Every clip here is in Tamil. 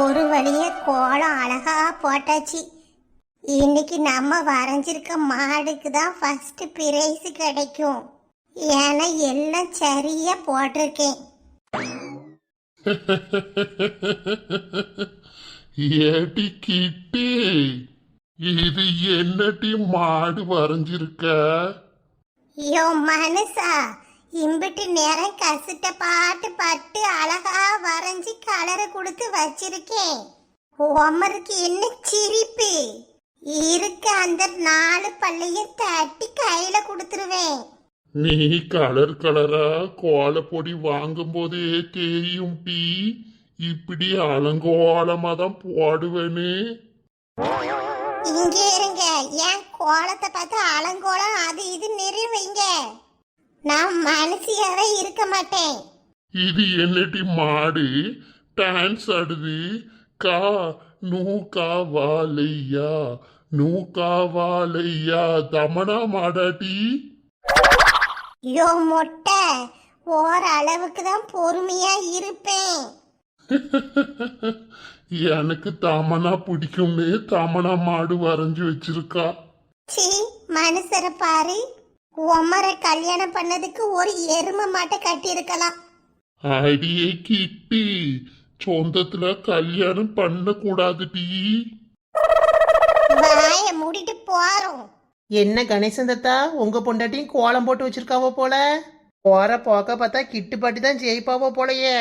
ஒரு வழியா கோலம் அழகா போட்டாச்சு. இன்னைக்கு நம்ம வரைஞ்சிருக்க மாடுக்கு தான் ஃபர்ஸ்ட் பிரைஸ் கிடைக்கும். ஏன்னா எல்லாம் சரியா போட்டிருக்கேன். ஏடி கிட்டி, இது என்னடி மாடு வரைஞ்சிருக்க? யோ மனுஷா, இம்பிட்டு நேரம் கசிட்ட பாட்டு பட்டு அழகா வரைஞ்சி கலரை கொடுத்து வச்சிருக்கேன். உமருக்கு என்ன சிரிப்பு இருக்கு? அந்த 4 பல்லையும் தட்டி கையில கொடுத்துருவேன். நீ கலர் கலரா கோலப்பொடி வாங்கும் போதே தெரியும் டி, இப்படி அலங்கோலமா தான் போடுவேன்னு. இங்கே இருங்க, என் கோலத்தை பார்த்து அலங்கோலம் அது இது நிறுவீங்க. நான் மனசியாவே இருக்க மாட்டேன். இது என்னடி மாடு டான்ஸ் ஆடுது? கா நூக்கா வாலையா, நூக்கா வாலையா, தமனா மாடாட்டி? யோ மொட்டை, ஓரளவுக்கு தான் பொறுமையா இருப்பேன். எனக்கு தமனா பிடிக்கும்னு தமனா மாடு வரைஞ்சு வச்சிருக்கா. சி மனுஷரை பாரு, உமரை கல்யாணம் பண்ணதுக்கு ஒரு எருமை மாட்டை கட்டி இருக்கலாம். அடியே கிட்டி, சொந்தத்துல கல்யாணம் பண்ண கூடாது டி. வாய மூடிட்டு போறோம். என்ன கணேசன் தத்தா, உங்க பொண்டாட்டியும் கோலம் போட்டு வச்சிருக்காவோ போல. போற போக்க பார்த்தா கிட்டு பாட்டி தான் ஜெயிப்பாவோ போலயே.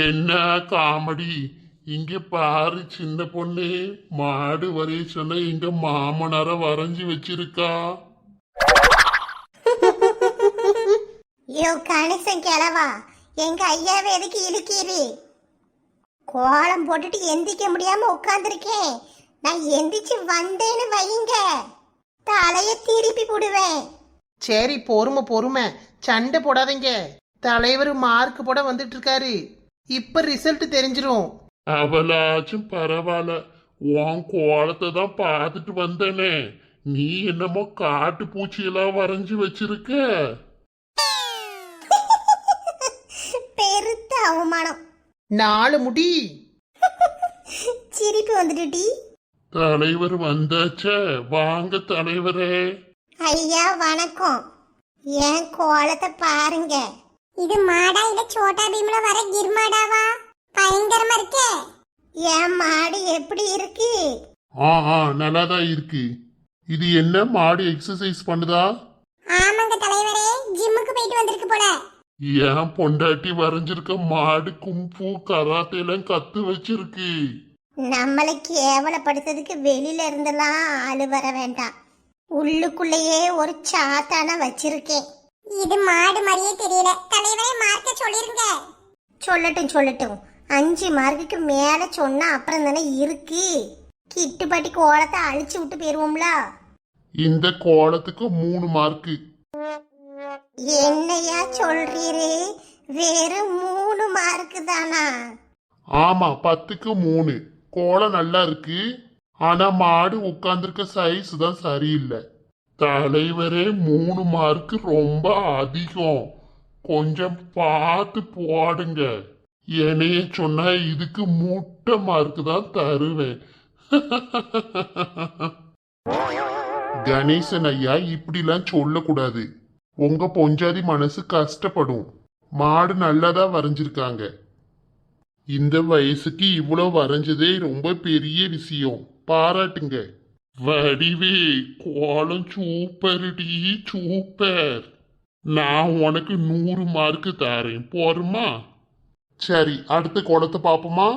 என்ன காமெடி! இங்க பாரு சின்ன பொண்ணு, மாடு வரைய சொன்ன எங்க மாமனார வரைஞ்சு வச்சிருக்கா. யோ கணேசன் கிழவா, எங்க ஐயாவை எதுக்கு இழுக்கீரு? கோலம் போட்டுட்டு எந்திக்க முடியாம உட்கார்ந்துருக்கேன். நான் எந்திரிச்சு வந்தேன்னு வைங்க, தலைய திருப்பி போடுவேன். சரி பொறுமை பொறுமை, சண்டை போடாதீங்க. தலைவர் மார்க் போட வந்துட்டு இருக்காரு, இப்ப ரிசல்ட் தெரிஞ்சிரும். அவளாச்சும் பரவாயில்ல, உன் கோலத்தை தான் பார்த்துட்டு வந்தனே. நீ என்னமோ காட்டு பூச்சியெல்லாம் வரைஞ்சு வச்சிருக்க. பெருத்த அவமானம். 4 முடி. சிரிப்பு வந்துட்டு. தலைவர் வந்தாச்சே, வாங்க தலைவரே. ஐயா வணக்கம். என் கோலத்தை பாருங்க. இது மாடா இல்ல சோட்டா பீம்ல வர கிர்மாடாவா? பயங்கரமா இருக்கே. என் மாடு எப்படி இருக்கு? நல்லாதான் இருக்கு. இது என்ன மாடு எக்ஸசைஸ் பண்ணுதா? ஆமாங்க தலைவரே, ஜிம்முக்கு போயிட்டு வந்திருக்கு போல. ஏன் பொண்டாட்டி வரைஞ்சிருக்க மாடு கும்பு கராத்தே எல்லாம் கத்து வச்சிருக்கு. நம்மளை கேவலப்படுத்துறதுக்கு வெளியில இருந்தெல்லாம் ஆளு வர வேண்டாம். உள்ளுக்குள்ளேயே ஒரு சாத்தான வச்சிருக்கேன். இது மாடு மாதிரியே தெரியல. தலைவரே மார்க்க சொல்லிருங்க. சொல்லட்டும் சொல்லட்டும், 5 மார்க்குக்கு மேல சொன்னா அப்புறம் தானே இருக்கு. கிட்டுப்பாட்டி கோலத்தை அழிச்சு விட்டு போயிருவோம்ல. இந்த கோலத்துக்கு 3 மார்க்கு. என்னையா சொல்றீரு? வெறும் 3 மார்க்கு தானா? ஆமா, 10க்கு 3. கோலம் நல்லா இருக்கு, ஆனா மாடு உட்கார்ந்துருக்க சைஸ் தான் சரியில்லை. தலைவரே 3 மார்க்கு ரொம்ப அதிகம், கொஞ்சம் பார்த்து போடுங்க. என்னைய சொன்னா இதுக்கு முட்டை மார்க்கு தான் தருவேன். கணேசன் ஐயா, இப்படிலாம் சொல்லக்கூடாது. உங்க பொஞ்சாதி மனசு கஷ்டப்படும். மாடு நல்லாதான் வரைஞ்சிருக்காங்க. இந்த வயசுக்கு இவ்வளவு வரைஞ்சதே ரொம்ப பெரிய விஷயம், பாராட்டுங்க. வடிவே, கோலம் சூப்பர்டி, சூப்பர். நான் உனக்கு 100 மார்க்கு தரேன், போருமா? சரி, அடுத்த கோலத்தை பாப்போமா?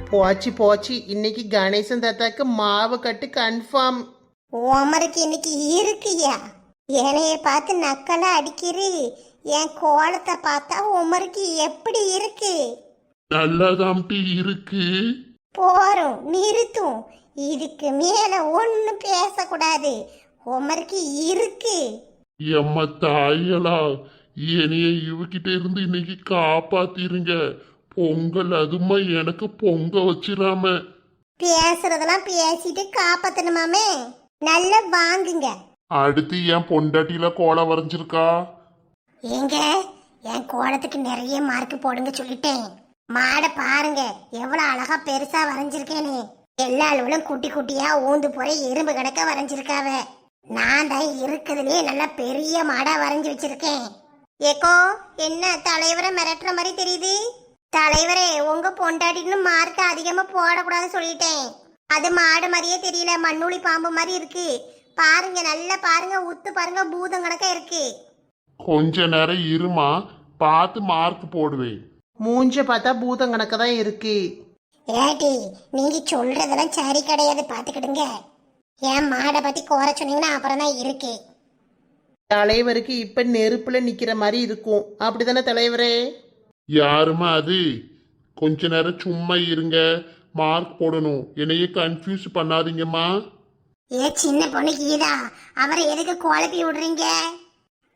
போச்சு போச்சு, இன்னைக்கு கணேசன் தாத்தாக்கு மாவு கட்டு கன்ஃபார்ம். உமருக்கு இன்னைக்கு இருக்குயா. என்னைய பார்த்து நக்கலா அடிக்கிறீ. என் கோலத்தை பார்த்தா உமருக்கு எப்படி இருக்கு? நல்லாதாம்டி இருக்கு. போறோம், நிறுத்தும். இதுக்கு மேல ஒன்னும் பேசக்கூடாது. உமருக்கு இருக்கு. எம்ம தாயலா, என்னைய இவகிட்ட இருந்து இன்னைக்கு காப்பாத்திருங்க. பொங்கல் அதுமா எனக்கு பொங்க வச்சிடாம. பேசுறதெல்லாம் பேசிட்டு காப்பாத்தணுமாமே. நல்லா வாங்குங்க. அடுத்து என் பொண்டாட்டியில கோலம் வரைஞ்சிருக்கா. ஏங்க, என் கோலத்துக்கு நிறைய மார்க் போடுங்க சொல்லிட்டேன். மாடை பாருங்க எவ்வளவு அழகா பெருசா வரைஞ்சிருக்கேன்னு. எல்லா அளவுலும் குட்டி குட்டியா ஊந்து போற எறும்பு கணக்க வரைஞ்சிருக்காவ. நான் தான் இருக்குதுலயே நல்ல பெரிய மாடா வரைஞ்சு வச்சிருக்கேன். ஏக்கோ என்ன தலைவரை மிரட்டுற மாதிரி தெரியுது? தலைவரே உங்க பொண்டாட்டின்னு மார்க்க அதிகமா போடக்கூடாதுன்னு சொல்லிட்டேன். அது மாடு மாதிரியே தெரியல, மண்ணூளி பாம்பு மாதிரி இருக்கு. பாருங்க நல்லா பாருங்க, உத்து பாருங்க, பூதம் கணக்கா இருக்கு. கொஞ்ச நேரம் இருமா, பார்த்து மார்க் போடுவேன். மூஞ்ச பார்த்தா பூதம் கணக்கு தான் இருக்கு. ஏடி நீங்க சொல்றதெல்லாம் சரி கிடையாது, பாத்துக்கிடுங்க. என் மாடை பத்தி கோர சொன்னீங்கன்னா அப்புறம் தான் இருக்கு. தலைவருக்கு இப்ப நெருப்புல நிக்கிற மாதிரி இருக்கும், அப்படிதானே தலைவரே? யாருமா அது? கொஞ்ச நேரம் சும்மா இருங்க, மார்க் போடணும். என்னையே கன்ஃபியூஸ் பண்ணாதீங்கம்மா. ஏ சின்ன பொண்ணு கீதா, அவரை எதுக்கு குழப்பி விடுறீங்க?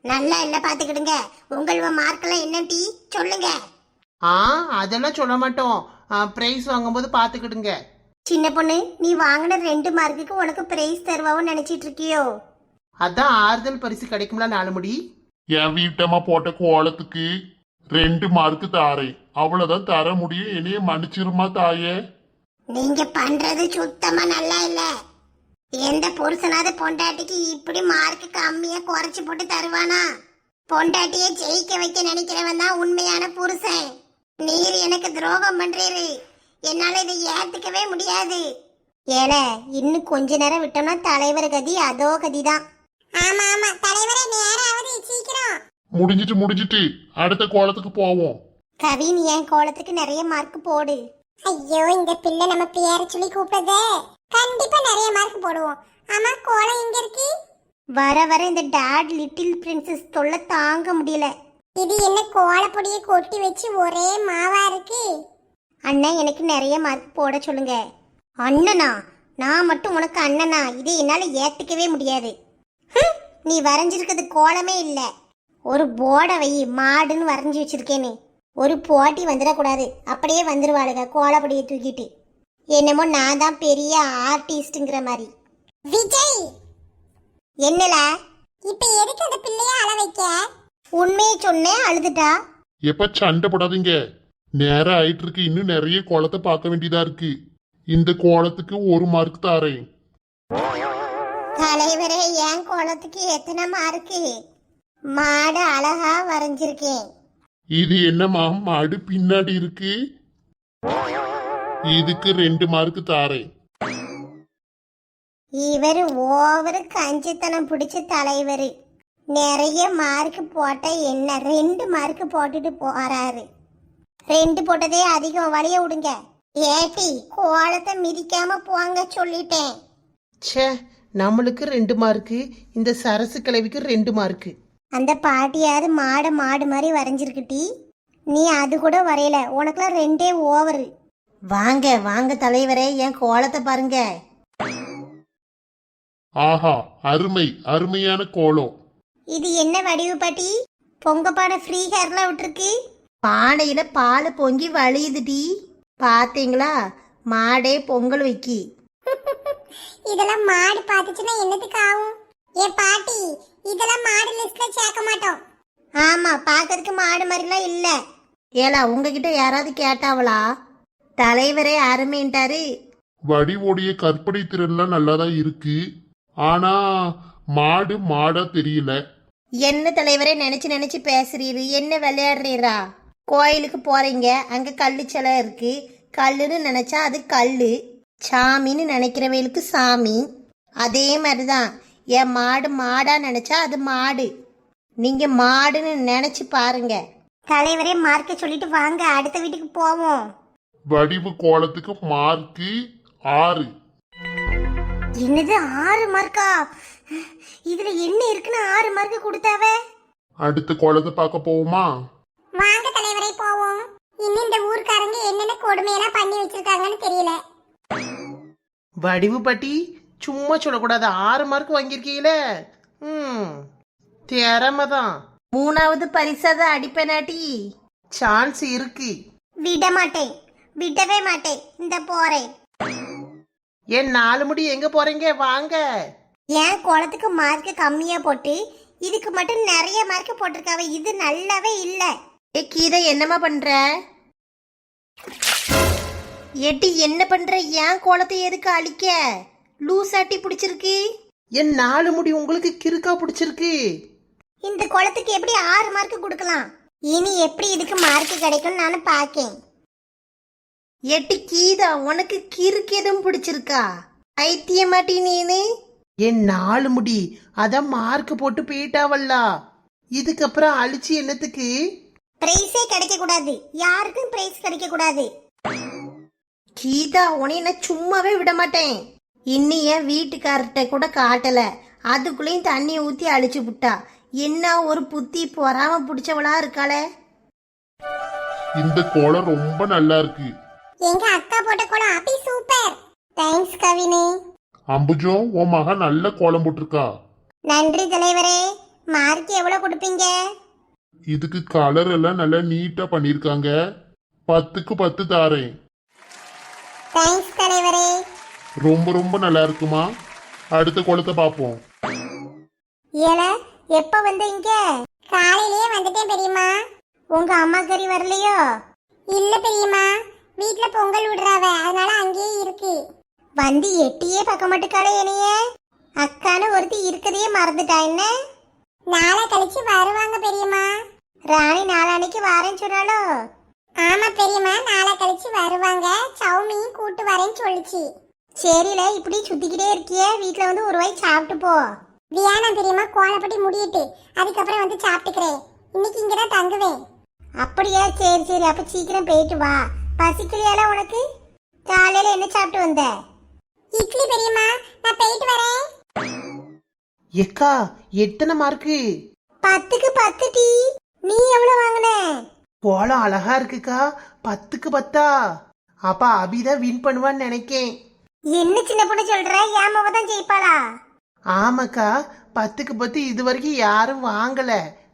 நல்லா இல்ல பாத்துக்கிடுங்க. உங்களோட மார்க்கெல்லாம் என்ன டீ சொல்லுங்க. அதெல்லாம் சொல்ல மாட்டோம். பிரைஸ் வாங்கும்போது பாத்துக்கிடுங்க. சின்ன பொண்ணு, நீ வாங்கின 2 மார்க்குக்கு உனக்கு பிரைஸ் தருவாவும் நினைச்சிட்டு இருக்கியோ? அதான் ஆறுதல் பரிசு கிடைக்கும்ல 4 முடி. என் வீட்டம்மா போட்ட கோலத்துக்கு 2 மார்க் தாரேன், அவ்வளவுதான் தர முடியும். என்னைய மன்னிச்சிருமா தாயே. நீங்க பண்றது சுத்தமா நல்லா இல்ல. எந்த புருஷனாவது பொண்டாட்டிக்கு இப்படி மார்க் கம்மியா குறைச்சு போட்டு தருவானா? பொண்டாட்டியை ஜெயிக்க வைக்க நினைக்கிறவன் தான் உண்மையான புருஷன். நீர் எனக்கு துரோகம் பண்றீரு, என்னால இதை ஏத்துக்கவே முடியாது. ஏல இன்னும் கொஞ்ச நேரம் விட்டோம்னா தலைவர் கதி அதோ கதிதான். ஆமா ஆமா தலைவரே, நேராவது சீக்கிரம். முடிஞ்சிட்டு அடுத்த கோலத்துக்கு போவோம். கவின் என் கோலத்துக்கு நிறைய மார்க் போடு. ஐயோ இந்த பிள்ளை நம்ம பேரை சொல்லி கூப்பிடுதே, கண்டிப்பா நிறைய மார்க் போடுவோம். ஆமா கோலம் எங்க இருக்கு? வர வர இந்த டாட் லிட்டில் பிரின்சஸ் தொல்லை தாங்க முடியல. இது என்ன கோலப்பொடியை கொட்டி வச்சு ஒரே மாவா இருக்கு? அண்ணன் எனக்கு நிறைய மார்க் போட சொல்லுங்க. அண்ணனா? நான் மட்டும் உனக்கு அண்ணனா? இது என்னால ஏத்துக்கவே முடியாது. நீ வரைஞ்சிருக்கிறது கோலமே இல்ல. ஒரு போர்டை வை, மாடுன்னு வரைஞ்சி வச்சிருக்கேன்னு. ஒரு போட்டி வந்துடக்கூடாது, அப்படியே வந்துருவாளுங்க கோலப்பொடியை தூக்கிட்டு. என்னமோ நான் தான் பெரிய ஆர்டிஸ்ட்ங்கிற மாதிரி. விஜய் என்னல இப்ப எதுக்கு அந்த பிள்ளைய அழ வைக்க? உண்மையை சொன்னேன், அழுதுட்டா. எப்ப சண்டை போடாதீங்க, நேரம் ஆயிட்டு இருக்கு. இன்னும் நிறைய கோலத்தை பார்க்க வேண்டியதா இருக்கு. இந்த கோலத்துக்கு 1 மார்க் தாரேன். தலைவரே என் கோலத்துக்கு எத்தனை மார்க்கு? மாடு அழகா வரைஞ்சிருக்கேன். இது என்னம்மா மாடு பின்னாடி இருக்கு? இதுக்கு 2 மார்க் தாரேன். இவர் ஓவரு கஞ்சித்தனம் பிடிச்ச தலைவர். நிறைய மார்க் போட்ட என்ன 2 மார்க் போட்டுட்டு போறாரு. 2 போட்டதே அதிகம், வழிய விடுங்க. ஏட்டி கோலத்தை மிதிக்காம போங்க சொல்லிட்டேன். ச்சே, நம்மளுக்கு 2 மார்க்கு, இந்த சரசு கிழவிக்கு 2 மார்க்கு. அந்த பாட்டியாவது மாடு மாதிரி வரைஞ்சிருக்குட்டி, நீ அது கூட வரையல. உனக்குலாம் 2 ஓவரு. வாங்க வாங்க தலைவரே, என் கோலத்தை பாருங்க. ஆஹா, அருமையான கோலம். இது என்ன வடிவு பாட்டி? பொங்க பானை ஃப்ரீ ஹேர்லாம் விட்டுருக்கு. பானையில பால் பொங்கி வழியுதுடி, பாத்தீங்களா? மாடே பொங்கல் வைக்கி. இதெல்லாம் மாடு பாத்துச்சுன்னா என்னத்துக்கு ஆகும்? ஏ பாட்டி, இதெல்லாம் மாடு லிஸ்ட்ல சேர்க்க மாட்டோம். ஆமா, பாக்கிறதுக்கு மாடு மாதிரிலாம் இல்ல. ஏலா உங்ககிட்ட யாராவது கேட்டாவளா? தலைவரே அருமைன்ட்டாரு. வடிவோடைய கற்பனை திறன்லாம் நல்லாதான் இருக்கு, ஆனா மாடு மாடா தெரியல. என்ன தலைவரே நினைச்சு பேசுறீரு? என்ன விளையாடுறீரா? கோயிலுக்கு போறீங்க, அங்க கல்லு சிலை இருக்கு. கல்லுன்னு நினைச்சா அது கல்லு, சாமின்னு நினைக்கிறவங்களுக்கு சாமி. அதே மாதிரிதான் என் மாடு மாடா நினைச்சா அது மாடு. நீங்க மாடுன்னு நினைச்சு பாருங்க. தலைவரே மார்க்க சொல்லிட்டு வாங்க, அடுத்த வீட்டுக்கு போவோம். வடிவு கோலத்துக்கு மார்க்கு 6. என்னது 6 மார்க்கா? இதுல என்ன இருக்குன்னு 6 மார்க் கொடுத்தாவ? அடுத்த கோலத்தை பார்க்க போவோமா? வாங்க தலைவரே போவோம். இன்னும் இந்த ஊர்க்காரங்க என்னென்ன கொடுமையெல்லாம் பண்ணி வச்சிருக்காங்கன்னு தெரியல. வடிவு பாட்டி சும்மா சொல்லக்கூடாது, 6 மார்க் வாங்கியிருக்கீங்களே. திறமை தான். 3வது பரிசாதான் அடிப்பேனாட்டி. சான்ஸ் இருக்கு. விடவே மாட்டேன். இந்த போறேன். ஏன் 4 முடி எங்க போறீங்க? வாங்க. ஏன் கோலத்துக்கு மார்க் கம்மியா போட்டு இதுக்கு மட்டும் நிறைய மார்க் போட்டிருக்காவ. இது நல்லாவே இல்ல. கீதை என்னமா பண்ற? ஏட்டி என்ன பண்ற? ஏன் கோலத்தை எதுக்கு அழிக்க? லூசாட்டி பிடிச்சிருக்கு. என் 4 முடி உங்களுக்கு கிறுக்கா பிடிச்சிருக்கு. இந்த குளத்துக்கு எப்படி 6 மார்க் கொடுக்கலாம்? இனி எப்படி இதுக்கு மார்க் கிடைக்கும் நானும் பாக்கேன். ஏட்டி கீதா, உனக்கு கிறுக்கு எதுவும் பிடிச்சிருக்கா? ஐத்தியமாட்டி நீனு. என் 4 முடி அதான் மார்க் போட்டு போயிட்டாவல்லா. இதுக்கப்புறம் அழிச்சு என்னத்துக்கு? பிரைஸே கிடைக்க கூடாது, யாருக்கும் பிரைஸ் கிடைக்க கூடாது. கீதா, உன்னை நான் சும்மாவே விட மாட்டேன். இன்னும் என் வீட்டுக்கார்ட்ட கூட காட்டல, அதுக்குள்ளேயும் தண்ணியை ஊத்தி அழிச்சு விட்டா. என்ன ஒரு புத்தி பொறாம பிடிச்சவளா இருக்காளே. இந்த கோலம் ரொம்ப நல்லா இருக்கு. எங்க அக்கா போட்ட கோலம் அப்படி சூப்பர். தேங்க்ஸ் கவினி. அம்புஜோ, உன் மகன் நல்ல கோலம் போட்டிருக்கா. நன்றி தலைவரே. மார்க் எவ்வளவு கொடுப்பீங்க? இதுக்கு கலர் எல்லாம் நல்லா நீட்டா பண்ணிருக்காங்க. 10க்கு 10 தாரேன். தேங்க்ஸ் தலைவரே. ரொம்ப ரொம்ப நல்லா இருக்குமா. அடுத்த கோலத்தை பார்ப்போம். ஏல எப்ப வந்தீங்க? காலையிலேயே வந்துட்டேன் பெரியம்மா. உங்க அம்மா கறி வரலையோ? இல்ல பெரியம்மா, வீட்ல பொங்கல் விடுறாவ, அதனால அங்கேயே இருக்கு. வந்து எட்டியே பார்க்க மாட்டுக்காளே என்னைய. அக்கான்னு ஒருத்தி இருக்கதையே மறந்துட்டா என்ன? நாளை கழிச்சு வருவாங்க பெரியம்மா. ராணி நாளானைக்கு வரேன்னு சொன்னாலோ? ஆமா பெரியம்மா, நாளை கழிச்சு வருவாங்க. சௌமியும் கூட்டு வரேன்னு சொல்லிச்சு. சரில, இப்படி சுத்திக்கிட்டே இருக்கியே, வீட்டுல வந்து ஒரு வாய் சாப்பிட்டு போ. வியானா பெரியம்மா, கோலப்பட்டி முடியிட்டு அதுக்கப்புறம் வந்து சாப்பிட்டுக்கிறேன். இன்னைக்கு இங்கதான் தங்குவேன். அப்படியா? சரி சரி, அப்ப சீக்கிரம் போயிட்டு வா. பசிக்கலையால உனக்கு? காலையில என்ன சாப்பிட்டு வந்த? இட்லி பெரியம்மா, நான் போயிட்டு வரேன். எக்கா எத்தனை மார்க்கு? 10க்கு 10 டீ. நீ எவ்வளவு வாங்கின? கோலம் அழகா இருக்குக்கா. 10க்கு 10. அப்ப அபிதான் வின் பண்ணுவான்னு நினைக்கேன். என்ன சின்ன பொண்ணு சொல்ற? ஏமாவ தான் ஜெயிப்பாளா? ஆமாக்கா, 10க்கு 10 இது வரைக்கும் யாரும் வாங்கல.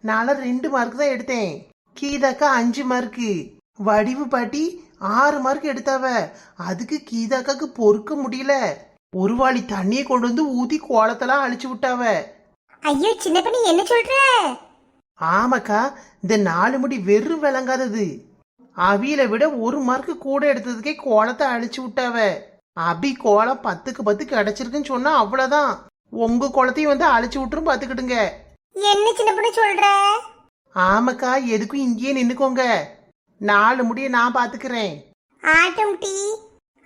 நான் 2 மார்க் தான் எடுத்தேன். கீதாக்கா 5 மார்க்கு. வடிவு பாட்டி 6 மார்க் எடுத்தாவ. அதுக்கு கீதாக்காக்கு பொறுக்க முடியல. ஒரு வாளி தண்ணியை கொண்டு வந்து ஊத்தி கோலத்தெல்லாம் அழிச்சு விட்டாவ. ஐயோ சின்ன பொண்ணு, என்ன சொல்ற? ஆமாக்கா, இந்த 4 முடி வெறும் விளங்காதது. அவியில விட 1 மார்க் கூட எடுத்ததுக்கே கோலத்தை அழிச்சு விட்டாவ. அபி கோலம் 10க்கு 10 கிடைச்சிருக்குன்னு சொன்னா அவ்வளவுதான். உங்க குளத்தையும் வந்து அழிச்சு விட்டுரும் பாத்துக்கிடுங்க. என்ன சின்ன பொண்ணு சொல்ற? ஆமாக்கா, எதுக்கும் இங்கேயே நின்னுக்கோங்க. 4 முடிய நான் பாத்துக்கிறேன். ஆட்டம் டீ.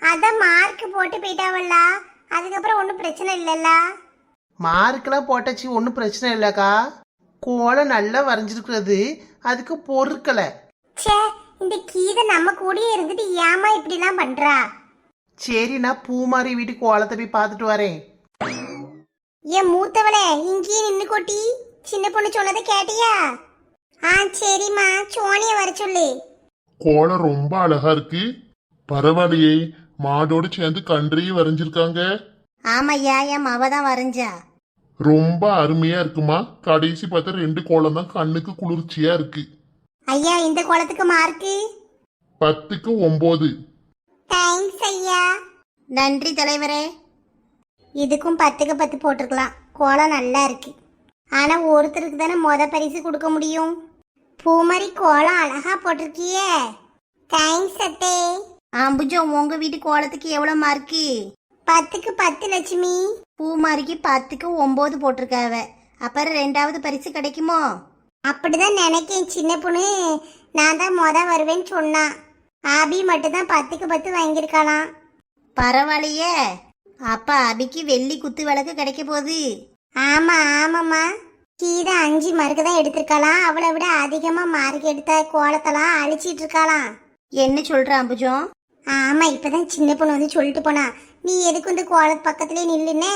அதான் மார்க் போட்டு போயிட்டாவல்ல, அதுக்கப்புறம் ஒன்றும் பிரச்சனை இல்லைல்ல. மார்க்கெல்லாம் போட்டாச்சு, ஒன்றும் பிரச்சனை இல்லைக்கா. கோலம் நல்லா வரைஞ்சிருக்கிறது, அதுக்கு பொறுக்கலை. ச்சே, இந்த கீதை நம்ம கூடயே இருந்துட்டு ஏமா இப்படிலாம் பண்றா? சரி, நான் பூமாரி வீட்டுக்கு கோலத்தை போய் பார்த்துட்டு வரேன். என் மூத்தவளே, இங்கேயே நின்னு கொட்டி. சின்ன பொண்ணு சொன்னதை கேட்டியா? சரிம்மா, சோனிய வர சொல்லு. கோலம் ரொம்ப அழகா இருக்கு. பரவாயில்லையே, மாடோடு சேர்ந்து கன்றையும் வரைஞ்சிருக்காங்க. ஆமையா, என் மவ தான் வரைஞ்சா. ரொம்ப அருமையா இருக்குமா. கடைசி பார்த்தா 2 கோலம் தான் கண்ணுக்கு குளிர்ச்சியா இருக்கு. ஐயா, இந்த கோலத்துக்கு மார்க்கு 10க்கு 9. தேங்க்ஸ் ஐயா. நன்றி தலைவரே. இதுக்கும் 10க்கு 10 போட்டிருக்கலாம். கோலம் நல்லா இருக்கு. ஆனா ஒருத்தருக்கு தானே பரிசு கொடுக்க முடியும். பூமாரி கோலம் அழகா போட்டிருக்கியே. தேங்க்ஸ் அத்தே. அம்புஜோ, உங்க வீட்டு கோலத்துக்கு எவ்வளவு மார்க்கு? 10க்கு 10 லட்சுமி. பூமாரிக்கு 10க்கு 9 போட்டிருக்காவ. அப்புறம் 2வது பரிசு கிடைக்குமோ? அப்படிதான் நினைக்கேன் சின்ன பொண்ணு. நான் தான் வருவேன்னு சொன்னான். ஆபி மட்டும் தான் 10க்கு 10 வாங்கியிருக்கலாம். பரவாயில்லையே, அப்ப அபிக்கு வெள்ளி குத்து விளக்கு கிடைக்க போகுது. ஆமா ஆமாம்மா, கீதா 5 மார்க்கு தான் எடுத்திருக்கலாம். அவளை விட அதிகமா மார்க் எடுத்த கோலத்தெல்லாம் அழிச்சிட்டு இருக்காளாம். என்ன சொல்ற அம்புஜோ? ஆமா, இப்பதான் சின்ன பொண்ணு வந்து சொல்லிட்டு போனா. நீ எதுக்கு இந்த கோலத்து பக்கத்திலே நில்லுன்னு?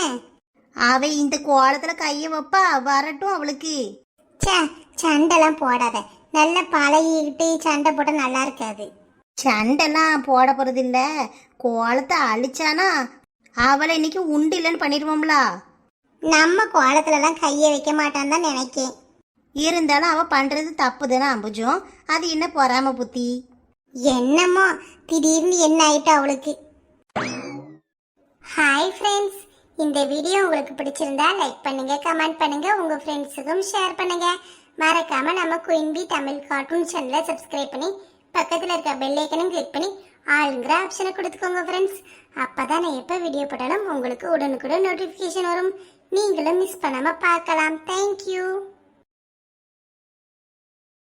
அவ இந்த கோலத்துல கைய வைப்பா, வரட்டும் அவளுக்கு. சே, சண்டைலாம் போடாத. நல்லா பழகிக்கிட்டு சண்டை போட நல்லா இருக்காது. சண்டைலாம் போட போறது இல்ல. கோலத்தை அழிச்சானா அவளை இன்னைக்கு உண்டு இல்லைன்னு பண்ணிடுவோம்ல. நம்ம கோலத்துலலாம் கையை வைக்க மாட்டான்னு தான் நினைக்கேன். இருந்தாலும் அவ பண்றது தப்பு தானே அம்புஜோ. அது என்ன பொறாம புத்தி? என்னமோ திடீர்னு என்ன ஆயிட்டு அவளுக்கு. ஹாய் ஃப்ரெண்ட்ஸ், இந்த வீடியோ உங்களுக்கு பிடிச்சிருந்தா லைக் பண்ணுங்க, கமெண்ட் பண்ணுங்க, உங்க ஃப்ரெண்ட்ஸுக்கும் ஷேர் பண்ணுங்க. மறக்காம நம்ம குயின் பி தமிழ் கார்ட்டூன் சேனலை சப்ஸ்கிரைப் பண்ணி பக்கத்துல இருக்க பெல் ஐக்கனும் கிளிக் பண்ணி ஆளுங்கிற ஆப்ஷனை கொடுத்துக்கோங்க ஃப்ரெண்ட்ஸ். அப்பதான் நான் எப்ப வீடியோ போட்டாலும் உங்களுக்கு உடனுக்குடன் நோட்டிபிகேஷன் வரும். நீங்களும் மிஸ் பண்ணாம பார்க்கலாம். தேங்க்யூ.